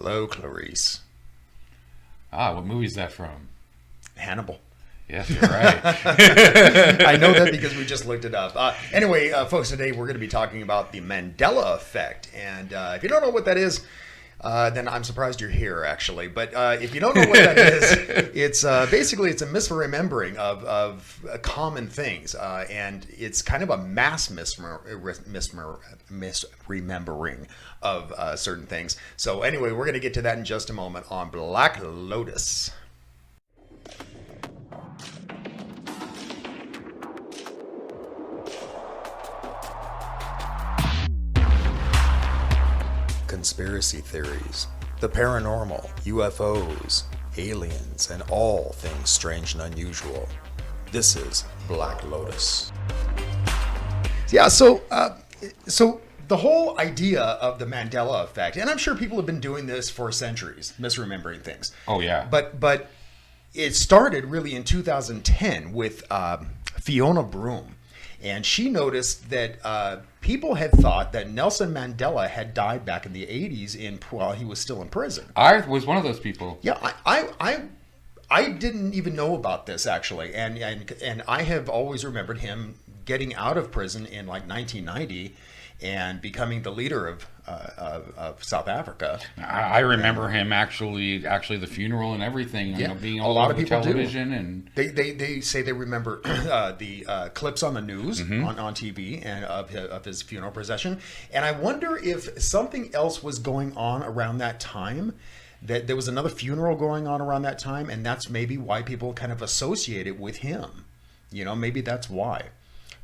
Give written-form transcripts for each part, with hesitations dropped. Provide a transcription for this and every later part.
Hello, Clarice. Ah, what movie is that from? Hannibal. Yes, you're right. I know that because we just looked it up. Anyway, folks, today we're going to be talking about the Mandela Effect. And if you don't know what that is, then I'm surprised you're here, actually. But if you don't know what that is, it's basically it's a misremembering of common things, and it's kind of a mass misremembering of certain things. So anyway, we're going to get to that in just a moment on Black Lotus. Conspiracy theories, the paranormal, UFOs, aliens, and all things strange and unusual. This is Black Lotus. Yeah, so the whole idea of the Mandela Effect, and I'm sure people have been doing this for centuries, misremembering things. Oh, yeah. But it started really in 2010 with Fiona Broome. And she noticed that people had thought that Nelson Mandela had died back in the 80s while he was still in prison. I was one of those people. Yeah, I didn't even know about this, actually. And I have always remembered him getting out of prison in like 1990 and becoming the leader of South Africa. I remember him actually the funeral and everything. Yeah, You know, being a all lot over of people television do. And they say they remember the clips on the news Mm-hmm. on TV and of his funeral procession. And I wonder if something else was going on around that time. That there was another funeral going on around that time, and that's maybe why people kind of associate it with him. You know, maybe that's why.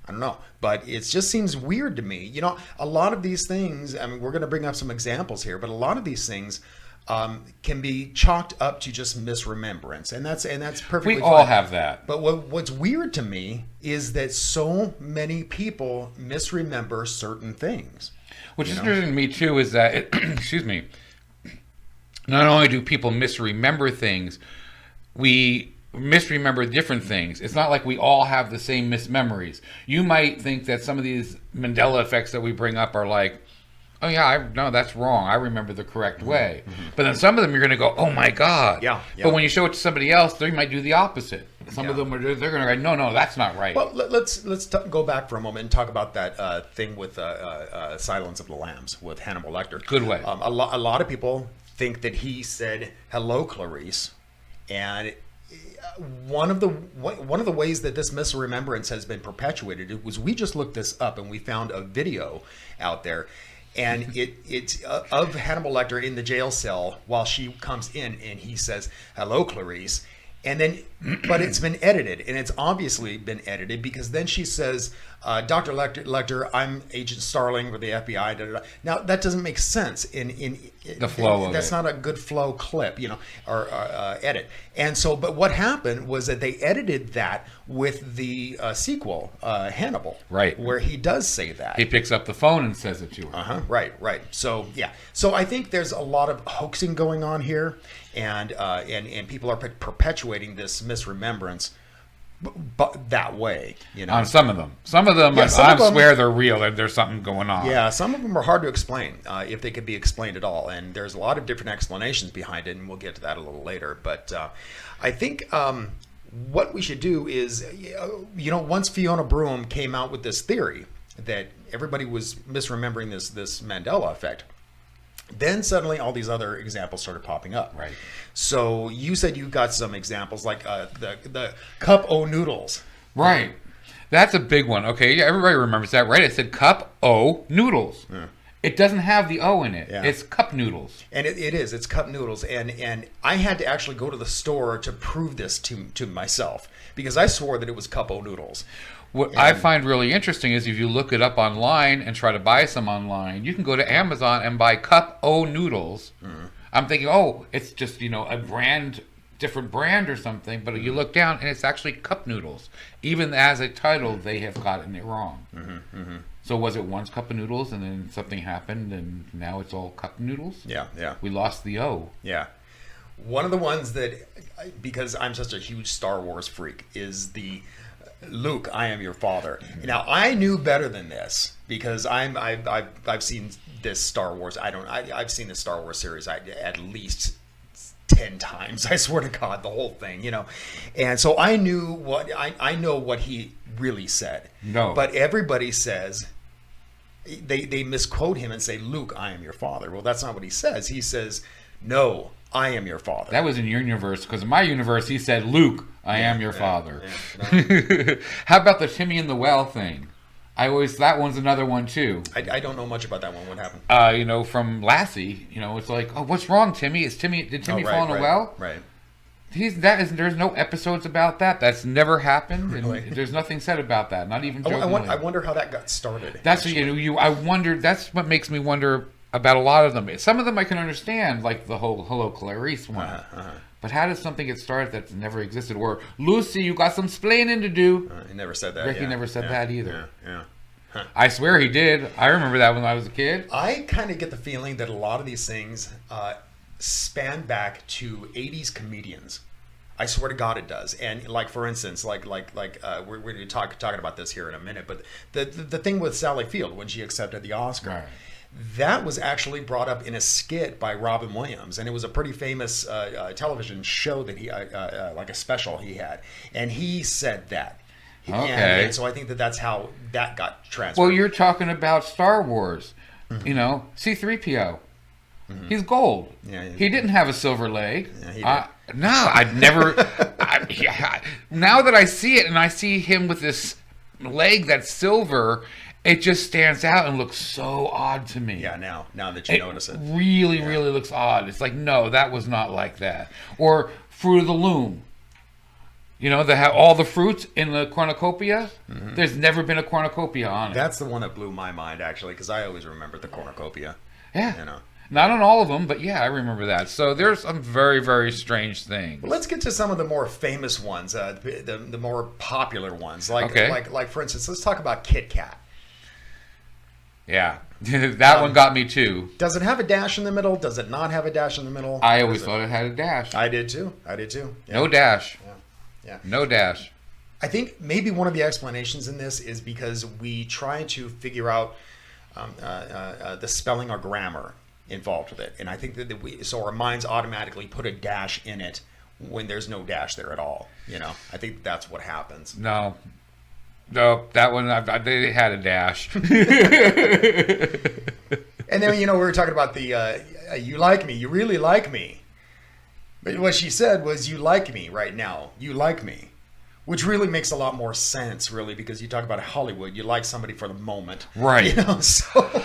I don't know, but it just seems weird to me. You know, a lot of these things, I mean, we're going to bring up some examples here, but a lot of these things can be chalked up to just misremembrance, and that's perfectly we fine. all have that. But what's weird to me is that so many people misremember certain things. Which is interesting to me too is that excuse me. Not only do people misremember things, we misremember different things. It's not like we all have the same mismemories. You might think that some of these Mandela effects that we bring up are like, oh yeah, no, that's wrong. I remember the correct way. Mm-hmm. But then some of them you're going to go, oh my God. Yeah. But when you show it to somebody else, they might do the opposite. Some of them they're going to go, no, that's not right. Well, let's go back for a moment and talk about that thing with Silence of the Lambs with Hannibal Lecter. Good way. A lot of people think that he said, "Hello, Clarice," and one of the ways that this misremembrance has been perpetuated was we just looked this up and we found a video out there, and it's of Hannibal Lecter in the jail cell while she comes in and he says, "Hello, Clarice," and then but it's been edited, and it's obviously been edited because then she says, "Dr. Lecter, I'm Agent Starling with the FBI." Da, da, da. Now that doesn't make sense in the flow of that's it. not a good flow clip, you know, or edit. And so, but what happened was that they edited that with the sequel, Hannibal, right, where he does say that. He picks up the phone and says it to her. Right. So yeah, so I think there's a lot of hoaxing going on here, and people are perpetuating this misremembrance. But that way, you know. On some of them, I swear they're real. There's something going on. Yeah, some of them are hard to explain, if they could be explained at all. And there's a lot of different explanations behind it, and we'll get to that a little later. But I think what we should do is, you know, once Fiona Broome came out with this theory that everybody was misremembering this Mandela effect, then suddenly all these other examples started popping up. Right. So you said you got some examples like the cup o' noodles. Right. That's a big one. Okay, yeah, everybody remembers that, right? It said cup o' noodles. Yeah. It doesn't have the O in it. Yeah. It's cup noodles. And it is. It's cup noodles. And I had to actually go to the store to prove this to myself because I swore that it was cup o' noodles. What I find really interesting is if you look it up online and try to buy some online, you can go to Amazon and buy cup o' noodles. Mm. I'm thinking, oh, it's just, you know, different brand or something. But you look down and it's actually cup noodles. Even as a title, they have gotten it wrong. Mm-hmm, mm-hmm. So was it once cup of noodles and then something happened and now it's all cup noodles? Yeah. We lost the O. Yeah. One of the ones that, because I'm such a huge Star Wars freak, is the Luke, I am your father. Now I knew better than this because I've seen this Star Wars. I've seen the Star Wars series at least 10 times. I swear to God, the whole thing, you know. And so I knew what I know what he really said. No. But everybody says they misquote him and say, Luke, I am your father. Well, that's not what he says. He says, no, I am your father. That was in your universe, because in my universe he said, Luke, I am your father. No. How about the Timmy and the well thing? That one's another one too. I don't know much about that one. What happened? You know, from Lassie, you know, it's like, oh, what's wrong, Timmy? Did Timmy fall in a well? Right. There's no episodes about that. That's never happened. Really? And there's nothing said about that. Not even jokingly. I wonder how that got started. That's I wondered. That's what makes me wonder about a lot of them. Some of them I can understand, like the whole "Hello, Clarice" one. But how does something get started that's never existed? Or Lucy, you got some splaining to do. He never said that. Ricky never said that either. Yeah. Huh. I swear he did. I remember that when I was a kid. I kind of get the feeling that a lot of these things span back to 80s comedians. I swear to God it does. And like, for instance, we're going to be talking about this here in a minute, but the thing with Sally Field when she accepted the Oscar, Right. that was actually brought up in a skit by Robin Williams, and it was a pretty famous television show that he like a special he had, and he said that. Okay. And so I think that's how that got transferred. Well, you're talking about Star Wars. You know, C-3PO. He's gold. Yeah, he didn't have a silver leg. Yeah, he did. No, I'd never. Now that I see it and I see him with this leg that's silver, it just stands out and looks so odd to me. Yeah, now that you notice it. Really looks odd. It's like, no, that was not like that. Or Fruit of the Loom. You know, they have all the fruits in the cornucopia. There's never been a cornucopia on it. That's the one that blew my mind, actually, because I always remembered the cornucopia. Yeah. You know. Not on all of them, but yeah, I remember that. So there's some very, very strange things. Well, let's get to some of the more famous ones, the more popular ones. Like for instance, let's talk about Kit Kat. Yeah, that one got me too. Does it have a dash in the middle? Does it not have a dash in the middle? I always thought it had a dash. I did too. Yeah. No dash. Yeah. No dash. I think maybe one of the explanations in this is because we try to figure out the spelling or grammar involved with it, and I think that so our minds automatically put a dash in it when there's no dash there at all. You know, I think that's what happens. No, that one they had a dash. And then we were talking about the you like me, you really like me, but what she said was you like me right now, you like me. Which really makes a lot more sense, really, because you talk about Hollywood. You like somebody for the moment, right? You know, so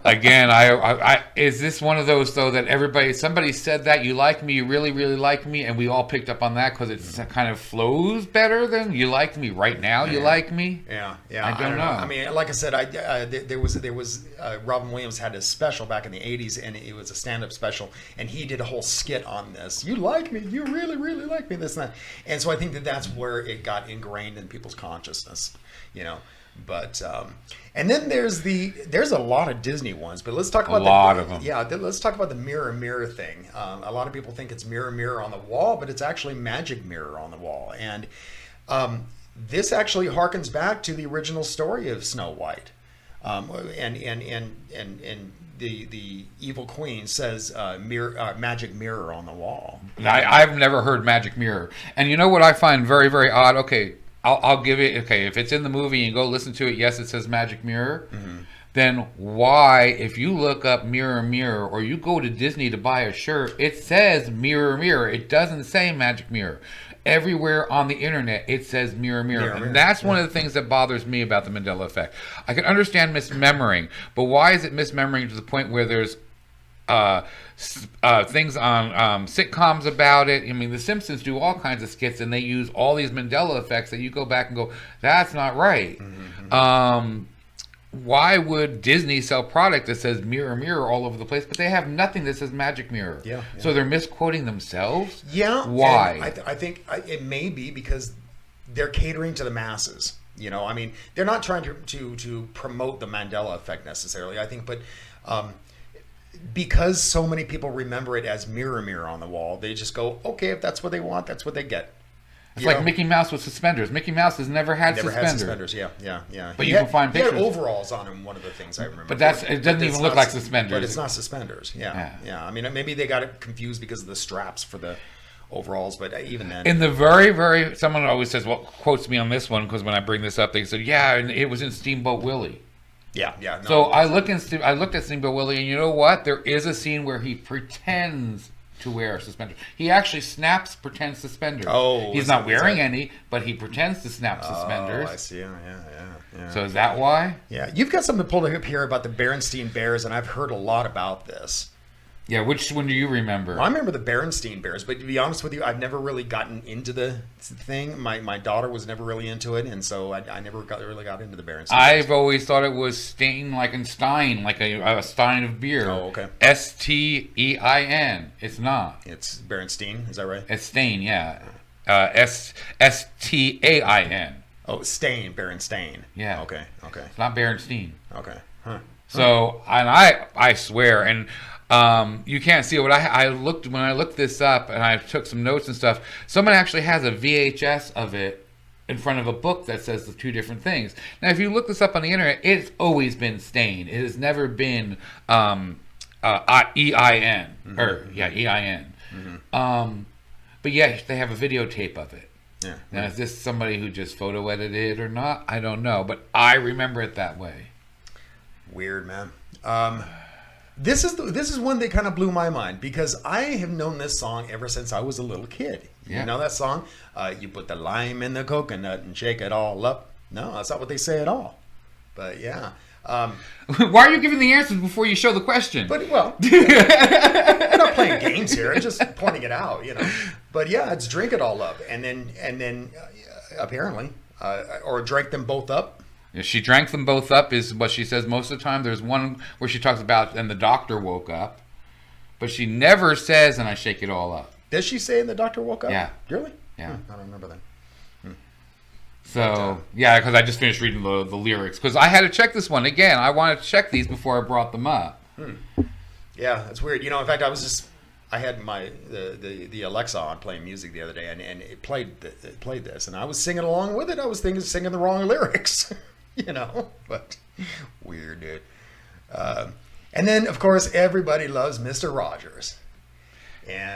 again, I is this one of those though that somebody said that you like me, you really like me, and we all picked up on that because it kind of flows better than you like me right now. You like me? Yeah. I don't know. I mean, like I said, there was Robin Williams had a special back in the '80s, and it was a stand-up special, and he did a whole skit on this. You like me? You really like me? This and that. And so I think that's where it got ingrained in people's consciousness, you know. But and then there's a lot of Disney ones, but let's talk about a lot of them. Yeah, let's talk about the mirror thing. A lot of people think it's mirror on the wall, but it's actually magic mirror on the wall. And this actually harkens back to the original story of Snow White, and the evil queen says magic mirror on the wall. I've never heard magic mirror. And you know what I find very, very odd? Okay, I'll give it, okay, if it's in the movie and you go listen to it, yes, it says magic mirror. Then why, if you look up mirror, mirror, or you go to Disney to buy a shirt, it says mirror, mirror. It doesn't say magic mirror. Everywhere on the internet, it says mirror, mirror. And that's one of the things that bothers me about the Mandela Effect. I can understand misremembering, but why is it misremembering to the point where there's things on sitcoms about it? I mean, The Simpsons do all kinds of skits, and they use all these Mandela effects that you go back and go, that's not right. Why would Disney sell product that says mirror, mirror all over the place, but they have nothing that says magic mirror? Yeah. So they're misquoting themselves? Yeah. Why? I think it may be because they're catering to the masses. You know, I mean, they're not trying to promote the Mandela effect necessarily, I think, but because so many people remember it as mirror, mirror on the wall, they just go, okay, if that's what they want, that's what they get. It's like Mickey Mouse with suspenders. Mickey Mouse has never had suspenders. Yeah. But you can find pictures. He had overalls on him, one of the things I remember. But it doesn't even look like suspenders. But it's not suspenders. Yeah. I mean, maybe they got it confused because of the straps for the overalls, but even then. In the very, someone always says, well, quotes me on this one, because when I bring this up, they said, yeah, and it was in Steamboat Willie. Yeah. No, so I looked at Steamboat Willie, and you know what? There is a scene where he pretends to wear suspenders. He actually snaps pretend suspenders. Oh, he's not wearing any, but he pretends to snap suspenders. Oh, I see. Yeah. So is that why? Yeah, you've got something pulled up here about the Berenstein Bears, and I've heard a lot about this. Yeah, which one do you remember? Well, I remember the Berenstein Bears, but to be honest with you, I've never really gotten into the thing. My daughter was never really into it, and so I never really got into the Berenstein Bears. I've always thought it was Stein, like in Stein, like a stein of beer. Oh, okay. Stein. It's not. It's Berenstein, is that right? It's Stein, yeah. Stain. Oh, Stain, Berenstain. Yeah. Okay. It's not Berenstein. Okay. Huh. So, and I swear, and you can't see it, but I looked this up, and I took some notes and stuff. Someone actually has a VHS of it in front of a book that says the two different things. Now, if you look this up on the internet, it's always been Stain. It has never been EIN. Mm-hmm. EIN. Mm-hmm. But yeah, they have a videotape of it. Yeah. Now, is this somebody who just photo edited or not? I don't know, but I remember it that way. Weird, man. This is one that kind of blew my mind because I have known this song ever since I was a little kid. Yeah. You know that song? You put the lime in the coconut and shake it all up. No, that's not what they say at all. But yeah. Why are you giving the answers before you show the question? But well, we're not playing games here. I'm just pointing it out, you know. But yeah, it's drink it all up, and then apparently, or drink them both up. Yeah, she drank them both up is what she says most of the time. There's one where she talks about, and the doctor woke up, but she never says, and I shake it all up. Does she say, and the doctor woke up? Yeah. Really? Yeah. I don't remember that. So, yeah, because I just finished reading the lyrics. Because I had to check this one. Again, I wanted to check these before I brought them up. Yeah, that's weird. You know, in fact, I had the Alexa on playing music the other day, and it played this, and I was singing along with it. I was singing the wrong lyrics, you know, but weird, dude. And then, of course, everybody loves Mr. Rogers,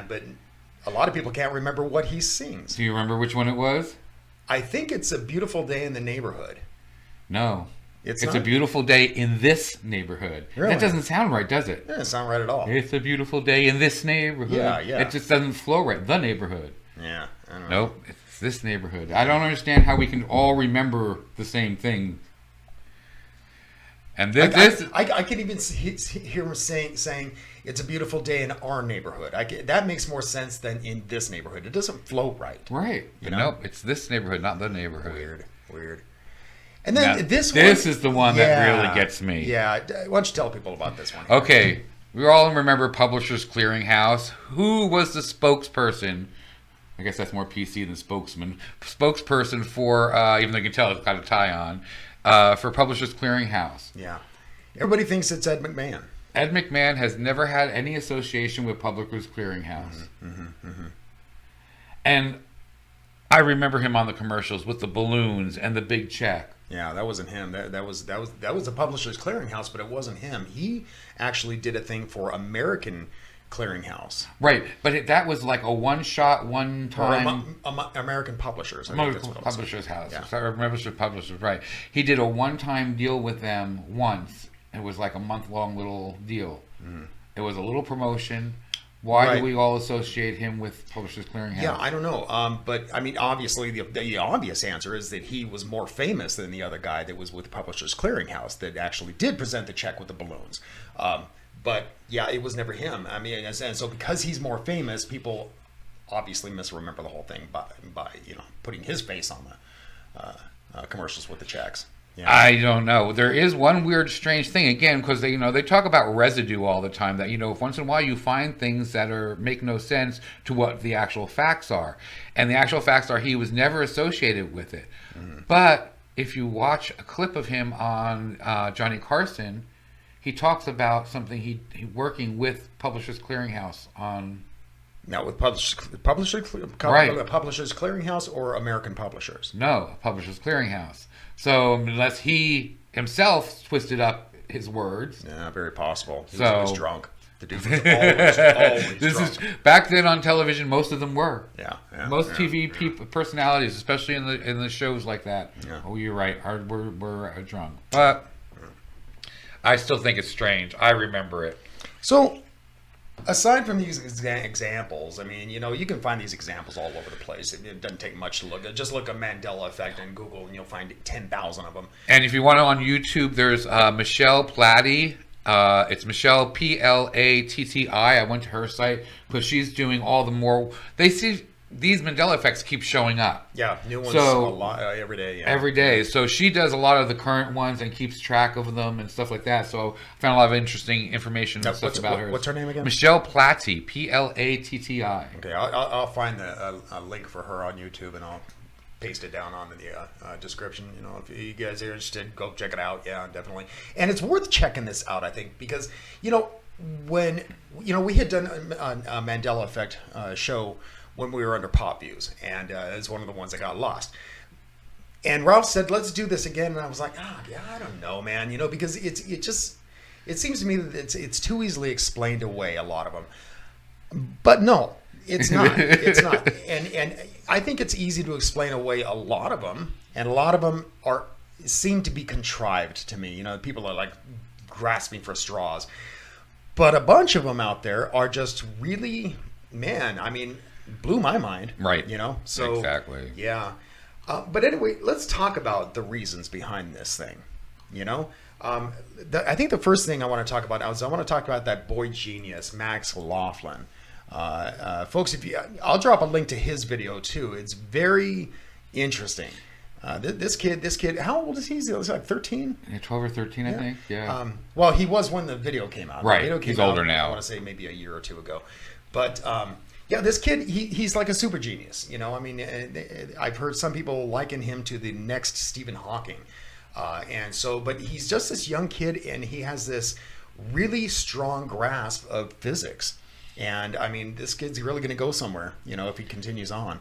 but a lot of people can't remember what he sings. Do you remember which one it was? I think it's A Beautiful Day in the Neighborhood. No. It's A beautiful day in this neighborhood. Really? That doesn't sound right, does it? It doesn't sound right at all. It's a beautiful day in this neighborhood. Yeah. It just doesn't flow right. The neighborhood. Yeah. I don't know. Nope. It's this neighborhood. I don't understand how we can all remember the same thing. And I can even hear him saying it's a beautiful day in our neighborhood. That makes more sense than in this neighborhood. It doesn't flow right. Right. You know? Nope. It's this neighborhood, not the neighborhood. Weird. And then now, this is the one that really gets me. Yeah. Why don't you tell people about this one? Okay. We all remember Publishers Clearinghouse. Who was the spokesperson? I guess that's more PC than spokesman. Spokesperson for, even though you can tell it's got a tie on, for Publishers Clearinghouse. Yeah. Everybody thinks it's Ed McMahon. Ed McMahon has never had any association with Publishers Clearinghouse. And I remember him on the commercials with the balloons and the big check. Yeah, that wasn't him. That was the Publishers Clearinghouse, but it wasn't him. He actually did a thing for American Clearinghouse. Right, but that was like a one-shot, one-time... American Publishers. Publishers House. Yeah. Sorry, Publishers, right. He did a one-time deal with them once. It was like a month-long little deal. It was a little promotion. Why do we all associate him with Publishers Clearinghouse? Yeah, I don't know. But, I mean, obviously, the obvious answer is that he was more famous than the other guy that was with Publishers Clearinghouse that actually did present the check with the balloons. But, yeah, it was never him. I mean, and so because he's more famous, people obviously misremember the whole thing by putting his face on the commercials with the checks. Yeah. I don't know. There is one weird, strange thing again because they talk about residue all the time. That if once in a while you find things that make no sense to what the actual facts are, and the actual facts are he was never associated with it. But if you watch a clip of him on Johnny Carson, he talks about something he working with Publishers Clearinghouse on Now with Right. Publishers Clearinghouse or American Publishers. No, Publishers Clearinghouse. So unless he himself twisted up his words. Yeah, very possible. He was So- always drunk. The dude was always This drunk. is back then on television. Most of them were. Yeah, Most yeah, TV personalities, especially in the shows like that. Yeah. Oh, you're right. We're drunk, but I still think it's strange. I remember it. So, aside from these examples, I mean, you can find these examples all over the place. It doesn't take much to look at. Just look at Mandela Effect on Google, and you'll find 10,000 of them. And if you want to on YouTube, there's Michelle Platty. It's Michelle Platti. I went to her site because she's doing all the more. They see these Mandela effects keep showing up. Yeah, new ones So- a lot, every day. Yeah. Every day. So she does a lot of the current ones and keeps track of them and stuff like that. So I found a lot of interesting information Now, and stuff about her. what's her name again? Michelle Platty. Platti. Okay, I'll find a link for her on YouTube, and I'll paste it down on the description. If you guys are interested, go check it out. Yeah, definitely. And it's worth checking this out, I think, because when we had done a Mandela Effect show when we were under Pop Views, and it's one of the ones that got lost. And Ralph said, "Let's do this again," and I was like, yeah, I don't know, man, because it seems to me that it's too easily explained away, a lot of them. But no, it's not. It's not. And I think it's easy to explain away a lot of them, and a lot of them seem to be contrived to me. People are like grasping for straws. But a bunch of them out there are just really, man, I mean, blew my mind. Right. So Exactly. yeah. But anyway, let's talk about the reasons behind this thing. I think the first thing I want to talk about is I want to talk about that boy genius, Max Laughlin. Folks, I'll drop a link to his video too. It's very interesting. This kid, how old is he? He's like 13? Yeah, 12 or 13, I think. Yeah. Well, he was when the video came out. Right. The video came He's out, older now. I want to say maybe a year or two ago. But yeah, this kid, he's like a super genius. I mean, I've heard some people liken him to the next Stephen Hawking. But he's just this young kid, and he has this really strong grasp of physics. And I mean, this kid's really going to go somewhere, if he continues on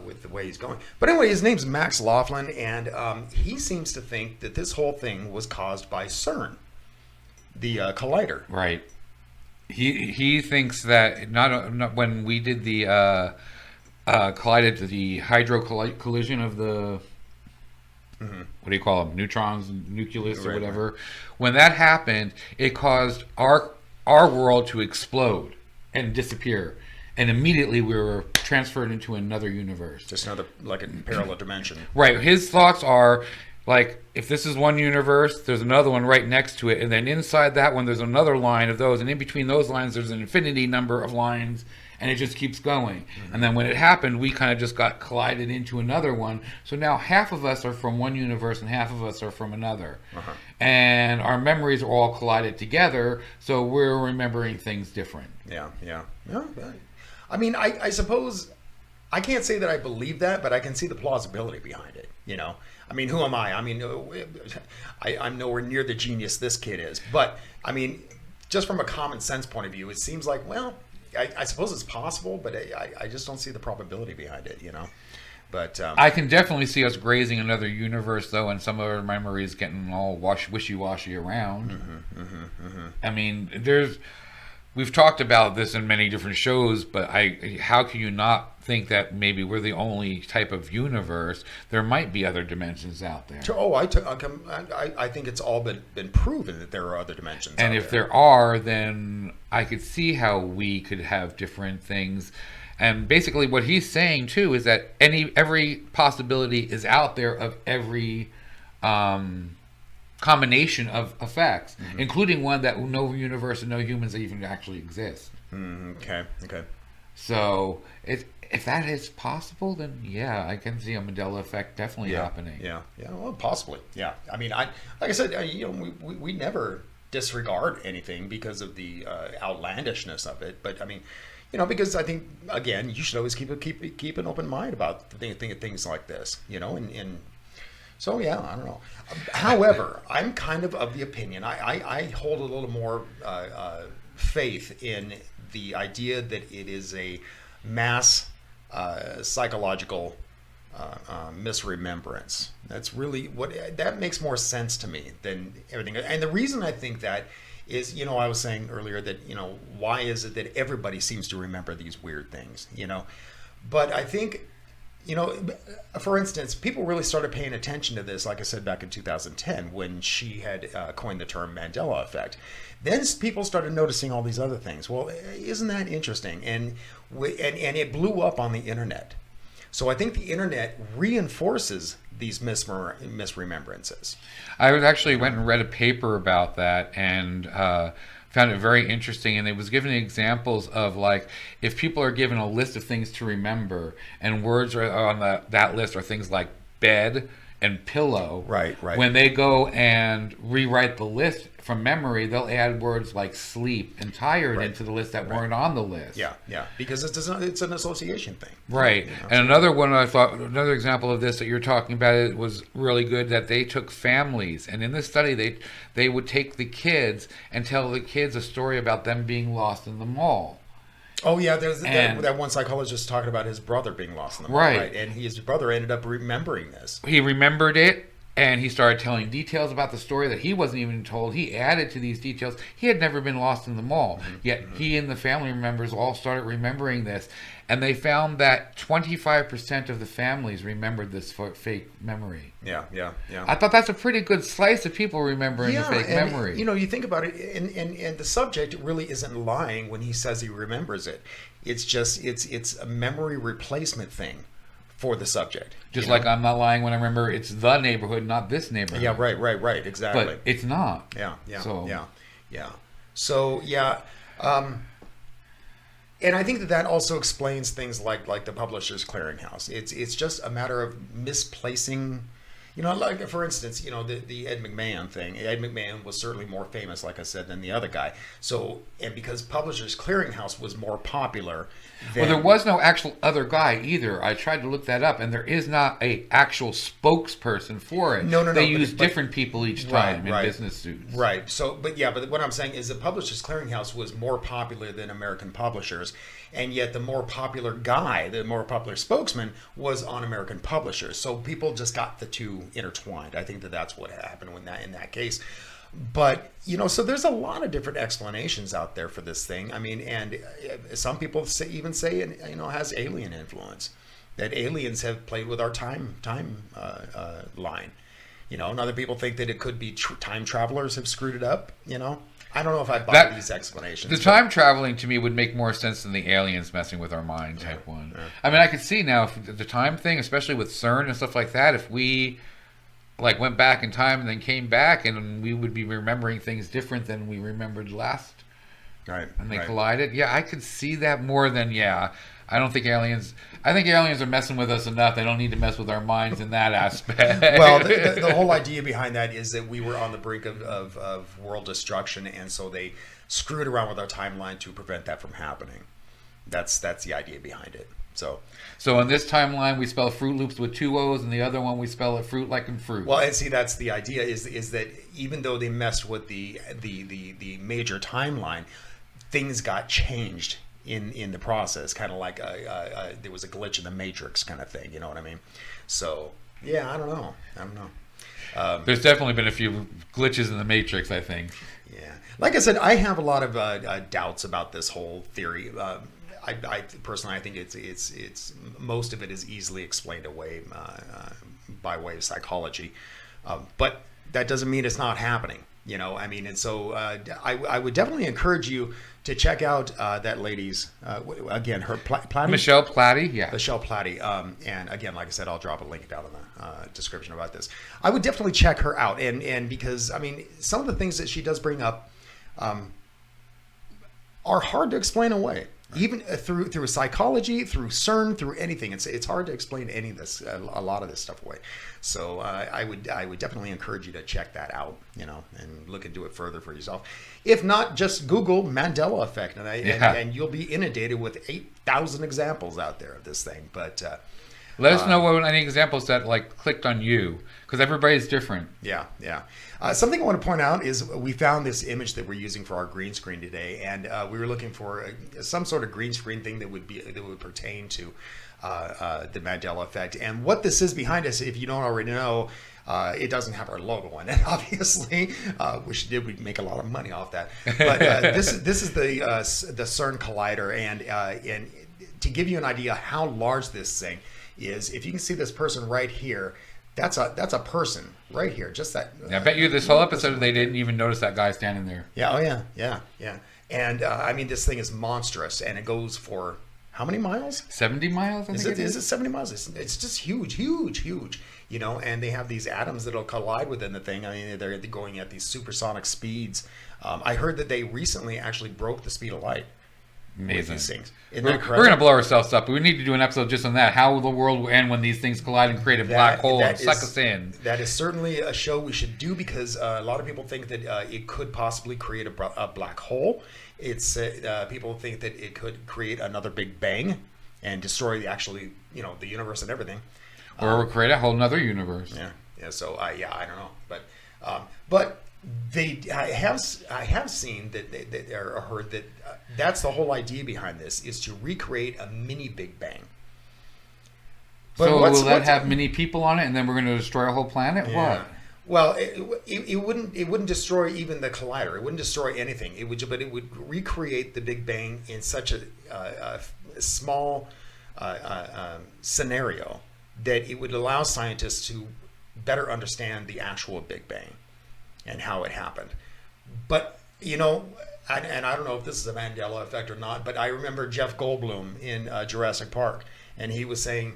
with the way he's going. But anyway, his name's Max Laughlin, and he seems to think that this whole thing was caused by CERN, the collider. Right. He thinks that not when we did the collided to the collision of the what do you call them, neutrons, nucleus, or Right, whatever. When that happened, it caused our world to explode and disappear, and immediately we were transferred into another universe. Just another, like a parallel dimension. Right. His thoughts are like, if this is one universe, there's another one right next to it, and then inside that one there's another line of those, and in between those lines there's an infinity number of lines, and it just keeps going. Mm-hmm. And then when it happened, we kind of just got collided into another one. So now half of us are from one universe and half of us are from another. Uh-huh. And our memories are all collided together, so we're remembering things different. Yeah. I mean, I suppose I can't say that I believe that, but I can see the plausibility behind it. I mean, who am I? I mean, I'm nowhere near the genius this kid is. But I mean, just from a common sense point of view, it seems like, well, I suppose it's possible, but I just don't see the probability behind it. But I can definitely see us grazing another universe, though, and some of our memories getting all wishy-washy around. I mean, we've talked about this in many different shows, but how can you not think that maybe we're the only type of universe? There might be other dimensions out there. I think it's all been proven that there are other dimensions. And if there are, then I could see how we could have different things. And basically what he's saying too is that every possibility is out there of every combination of effects, including one that no universe and no humans even actually exist. Okay. So if that is possible, then yeah, I can see a Mandela effect definitely happening. Yeah. Well, possibly. Yeah. I mean, like I said, we never disregard anything because of the outlandishness of it. But I mean, because I think, again, you should always keep an open mind about things like this. And so yeah, I don't know. However, I'm kind of the opinion I hold a little more faith in the idea that it is a mass psychological misremembrance. That's really that makes more sense to me than everything. And the reason I think that is, I was saying earlier that, why is it that everybody seems to remember these weird things, But I think, for instance, people really started paying attention to this, like I said, back in 2010 when she had coined the term Mandela Effect. Then people started noticing all these other things. Well, isn't that interesting? And it blew up on the internet. So I think the internet reinforces these misremembrances. I actually went and read a paper about that and found it very interesting. And it was given examples of, like, if people are given a list of things to remember and words are on that list are things like bed and pillow. Right. When they go and rewrite the list from memory, they'll add words like sleep and tired into the list that weren't on the list. Yeah, because it's an association thing. Right. And another example of this that you're talking about, it was really good, that they took families, and in this study they would take the kids and tell the kids a story about them being lost in the mall. Oh yeah, there's that one psychologist talking about his brother being lost in the mall, right? And his brother ended up remembering this. He remembered it, and he started telling details about the story that he wasn't even told. He added to these details. He had never been lost in the mall, yet he and the family members all started remembering this, and they found that 25% of the families remembered this fake memory. Yeah. I thought that's a pretty good slice of people remembering the fake memory. You think about it, and the subject really isn't lying when he says he remembers it. It's just it's a memory replacement thing for the subject. Just like I'm not lying when I remember it's the neighborhood, not this neighborhood. Yeah, right, exactly. But it's not. Yeah. So and I think that also explains things like the Publishers Clearinghouse. It's just a matter of misplacing. Like, for instance, the Ed McMahon thing. Ed McMahon was certainly more famous, like I said, than the other guy. So, and because Publishers Clearinghouse was more popular than... Well, there was no actual other guy either. I tried to look that up, and there is not a actual spokesperson for it. No. They use different people each time in business suits. Right. So, but what I'm saying is the Publishers Clearinghouse was more popular than American Publishers, and yet the more popular guy, the more popular spokesman, was on American Publishers. So people just got the two intertwined. I think that's what happened in that case. But so there's a lot of different explanations out there for this thing. I mean, and some people even say it has alien influence, that aliens have played with our time line. And other people think that it could be time travelers have screwed it up. I don't know if I buy these explanations. The time traveling to me would make more sense than the aliens messing with our mind type one. Yeah. I mean, I could see now if the time thing, especially with CERN and stuff like that, if we went back in time and then came back, and we would be remembering things different than we remembered last. Right. And they collided. Yeah, I could see that more than I don't think aliens. I think aliens are messing with us enough. They don't need to mess with our minds in that aspect. Well, the whole idea behind that is that we were on the brink of world destruction, and so they screwed around with our timeline to prevent that from happening. That's the idea behind it. So in this timeline, we spell Fruit Loops with 2 O's, and the other one we spell it fruit like in fruit. Well, and see, that's the idea is that even though they messed with the major timeline, things got changed in the process, kind of like there was a glitch in the Matrix kind of thing. You know what I mean? So yeah, I don't know. There's definitely been a few glitches in the Matrix, I think. Yeah, like I said, I have a lot of doubts about this whole theory. I personally, I think it's most of it is easily explained away by way of psychology, but that doesn't mean it's not happening. I mean, and so I would definitely encourage you to check out that lady's again, her Platty? Michelle Platty, yeah. Michelle Platty, and again, like I said, I'll drop a link down in the description about this. I would definitely check her out, and because I mean, some of the things that she does bring up are hard to explain away. Even through psychology, through CERN, through anything, it's hard to explain any of this, a lot of this stuff away. So I would definitely encourage you to check that out, and look into it further for yourself. If not, just Google Mandela Effect, and you'll be inundated with 8,000 examples out there of this thing. But Let us know what any examples that like clicked on you, because everybody's different. Yeah, yeah. Something I want to point out is we found this image that we're using for our green screen today, and we were looking for some sort of green screen thing that would pertain to the Mandela Effect. And what this is behind us, if you don't already know, it doesn't have our logo on it, obviously. We'd make a lot of money off that. But this is the CERN collider, and to give you an idea how large this thing is, if you can see this person right here. That's a person right here. Just that. I bet you this whole episode they didn't even notice that guy standing there. Yeah. Oh yeah. Yeah. And I mean, this thing is monstrous, and it goes for how many miles? 70 miles. Is it 70 miles? It's just huge. You know, and they have these atoms that'll collide within the thing. I mean, they're going at these supersonic speeds. I heard that they recently actually broke the speed of light. Amazing. These things. We're going to blow ourselves up. We need to do an episode just on that. How the world will end when these things collide and create a black hole and suck us in. That is certainly a show we should do, because a lot of people think that it could possibly create a black hole. It's people think that it could create another Big Bang and destroy the universe and everything. Or we'll create a whole nother universe. Yeah. So I don't know, but I have seen that or heard that that's the whole idea behind this, is to recreate a mini Big Bang. But so will that have many people on it, and then we're going to destroy a whole planet? Yeah. What? Well, it wouldn't destroy even the collider. It wouldn't destroy anything. But it would recreate the Big Bang in such a small scenario that it would allow scientists to better understand the actual Big Bang and how it happened. But, you know, and I don't know if this is a Mandela effect or not, but I remember Jeff Goldblum in Jurassic Park, and he was saying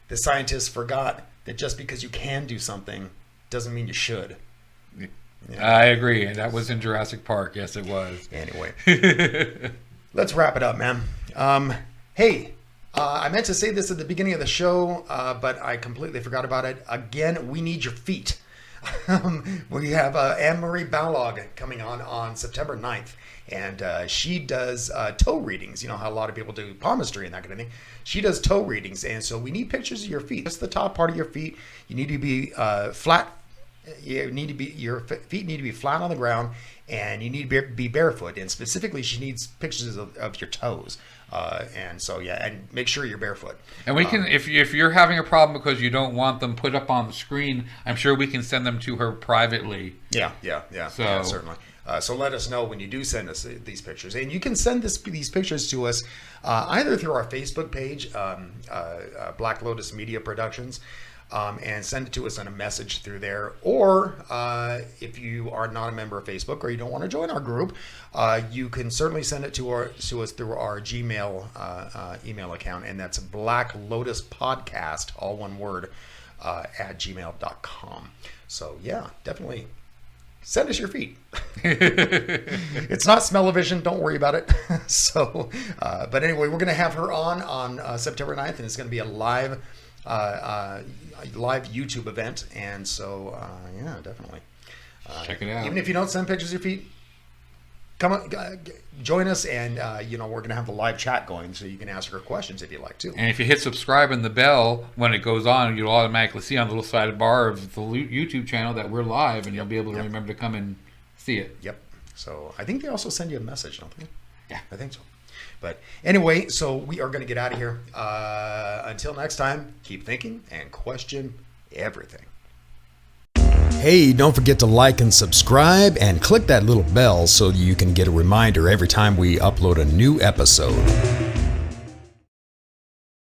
the scientists forgot that just because you can do something doesn't mean you should. Yeah. I agree. That was in Jurassic Park. Yes, it was. Anyway, let's wrap it up, man. Hey, I meant to say this at the beginning of the show, but I completely forgot about it. Again, we need your feet. We have Anne-Marie Ballog coming on September 9th, and she does toe readings. You know how a lot of people do palmistry and that kind of thing. She does toe readings, and so we need pictures of your feet. Just the top part of your feet. You need to be flat. Your feet need to be flat on the ground, and you need to be barefoot. And specifically, she needs pictures of your toes. And so and make sure you're barefoot. And we can, if you're having a problem because you don't want them put up on the screen, I'm sure we can send them to her privately. Yeah, certainly. So let us know when you do send us these pictures, and you can send these pictures to us either through our Facebook page, Black Lotus Media Productions. And send it to us on a message through there. Or if you are not a member of Facebook or you don't want to join our group, you can certainly send it to us through our Gmail email account, and that's Black Lotus Podcast, all one word, at gmail.com. So yeah, definitely send us your feet. It's not smell-o-vision, don't worry about it. So, but anyway, we're going to have her on September 9th, and it's going to be a live YouTube event, and so yeah, definitely check it out. Even if you don't send pictures of your feet, come on, join us, and we're gonna have the live chat going, so you can ask her questions if you like to. And if you hit subscribe and the bell when it goes on, you'll automatically see on the little side bar of the YouTube channel that we're live, and you'll be able to remember to come and see it. Yep. So I think they also send you a message, don't they? Yeah, I think so. But anyway, so we are going to get out of here. Until next time, keep thinking and question everything. Hey, don't forget to like and subscribe and click that little bell so you can get a reminder every time we upload a new episode.